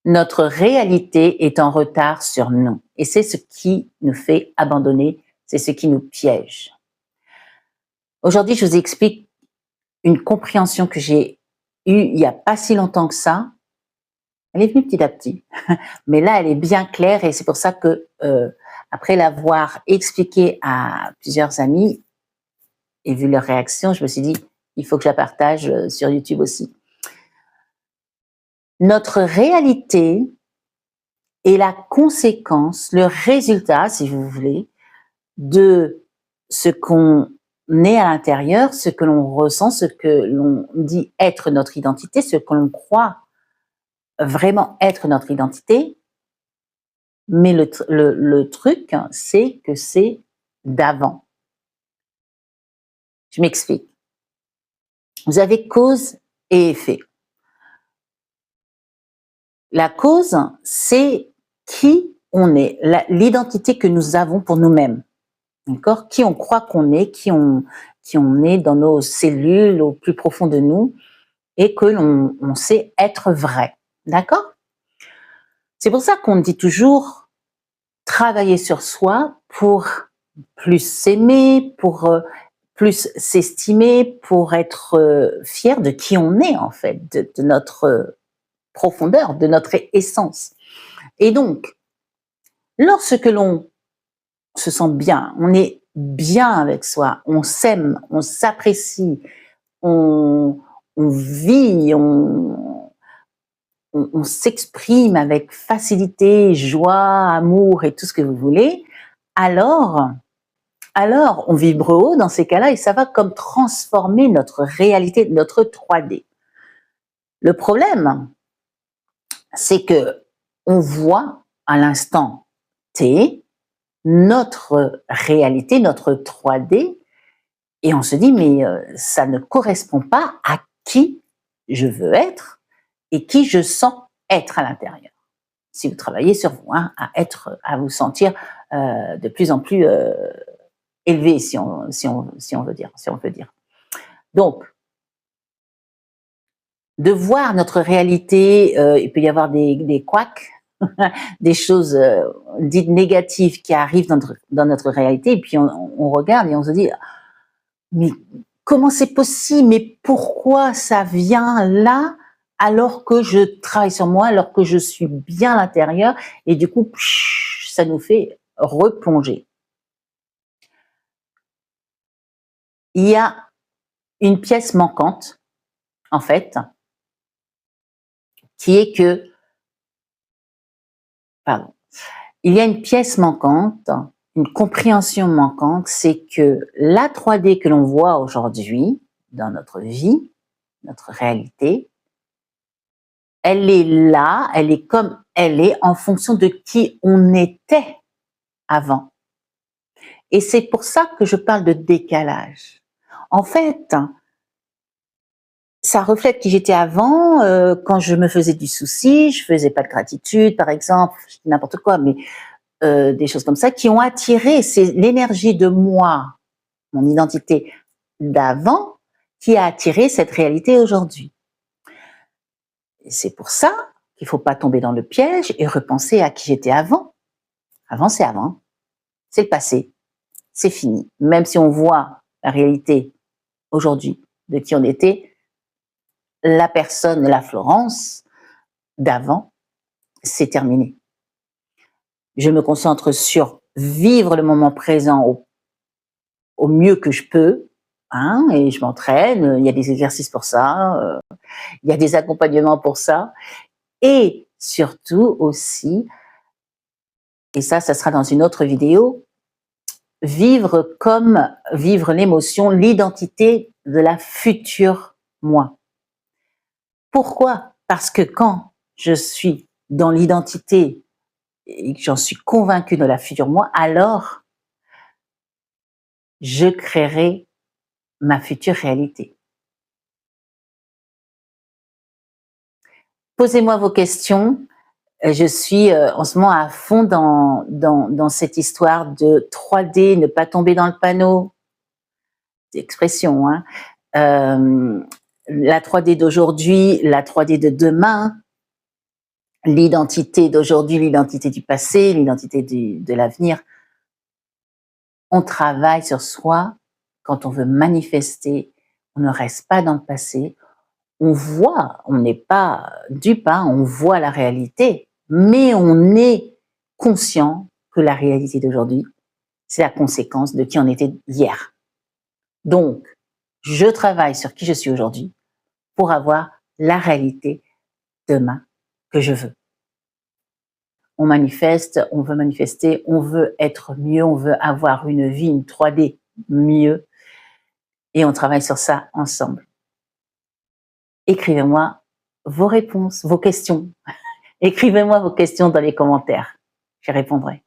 Notre réalité est en retard sur nous. Et c'est ce qui nous fait abandonner, c'est ce qui nous piège. Aujourd'hui, je vous explique une compréhension que j'ai eue il n'y a pas si longtemps que ça. Elle est venue petit à petit, mais là, elle est bien claire et c'est pour ça que, après l'avoir expliqué à plusieurs amis et vu leur réaction, je me suis dit, il faut que je la partage sur YouTube aussi. Notre réalité est la conséquence, le résultat, si vous voulez, de ce qu'on est à l'intérieur, ce que l'on ressent, ce que l'on dit être notre identité, ce que l'on croit vraiment être notre identité. Mais le truc, c'est que c'est d'avant. Je m'explique. Vous avez cause et effet. La cause, c'est qui on est, l'identité que nous avons pour nous-mêmes. D'accord? Qui on croit qu'on est, qui on est dans nos cellules au plus profond de nous et que l'on sait être vrai. D'accord? C'est pour ça qu'on dit toujours travailler sur soi pour plus s'aimer, pour plus s'estimer, pour être fier de qui on est en fait, de notre profondeur, de notre essence. Et donc, lorsque l'on se sent bien, on est bien avec soi, on s'aime, on s'apprécie, on vit, on s'exprime avec facilité, joie, amour et tout ce que vous voulez, alors on vibre haut dans ces cas-là et ça va comme transformer notre réalité, notre 3D. Le problème, c'est que on voit à l'instant T notre réalité, notre 3D, et on se dit mais ça ne correspond pas à qui je veux être et qui je sens être à l'intérieur. Si vous travaillez sur vous, hein, à vous sentir de plus en plus élevé, si on veut dire. Donc, de voir notre réalité, il peut y avoir des couacs, des choses dites négatives qui arrivent dans notre réalité, et puis on regarde et on se dit, mais comment c'est possible? Mais pourquoi ça vient là alors que je travaille sur moi, alors que je suis bien à l'intérieur, et du coup, ça nous fait replonger. Il y a une pièce manquante, en fait, qui est que, pardon, il y a une pièce manquante, une compréhension manquante, c'est que la 3D que l'on voit aujourd'hui dans notre vie, notre réalité, elle est là, elle est comme elle est en fonction de qui on était avant. Et c'est pour ça que je parle de décalage. En fait, ça reflète qui j'étais avant, quand je me faisais du souci, je faisais pas de gratitude, par exemple, n'importe quoi, mais des choses comme ça qui ont attiré, c'est l'énergie de moi, mon identité d'avant, qui a attiré cette réalité aujourd'hui. Et c'est pour ça qu'il faut pas tomber dans le piège et repenser à qui j'étais avant. Avant, c'est le passé, c'est fini. Même si on voit la réalité aujourd'hui de qui on était, la personne, la Florence d'avant, c'est terminé. Je me concentre sur vivre le moment présent au mieux que je peux, hein, et je m'entraîne, il y a des exercices pour ça, il y a des accompagnements pour ça, et surtout aussi, et ça sera dans une autre vidéo, vivre l'émotion, l'identité de la future moi. Pourquoi? Parce que quand je suis dans l'identité et que j'en suis convaincue de la future moi, alors je créerai ma future réalité. Posez-moi vos questions. Je suis en ce moment à fond dans cette histoire de 3D, ne pas tomber dans le panneau. Expression, hein. La 3D d'aujourd'hui, la 3D de demain. l'identité d'aujourd'hui, l'identité du passé, l'identité de l'avenir. On travaille sur soi quand on veut manifester. On ne reste pas dans le passé. On voit, on n'est pas dupe, hein, on voit la réalité, mais on est conscient que la réalité d'aujourd'hui, c'est la conséquence de qui on était hier. Donc, je travaille sur qui je suis aujourd'hui pour avoir la réalité demain que je veux. On manifeste, on veut manifester, on veut être mieux, on veut avoir une vie, une 3D mieux, et on travaille sur ça ensemble. Écrivez-moi vos réponses, vos questions. Écrivez-moi vos questions dans les commentaires. J'y répondrai.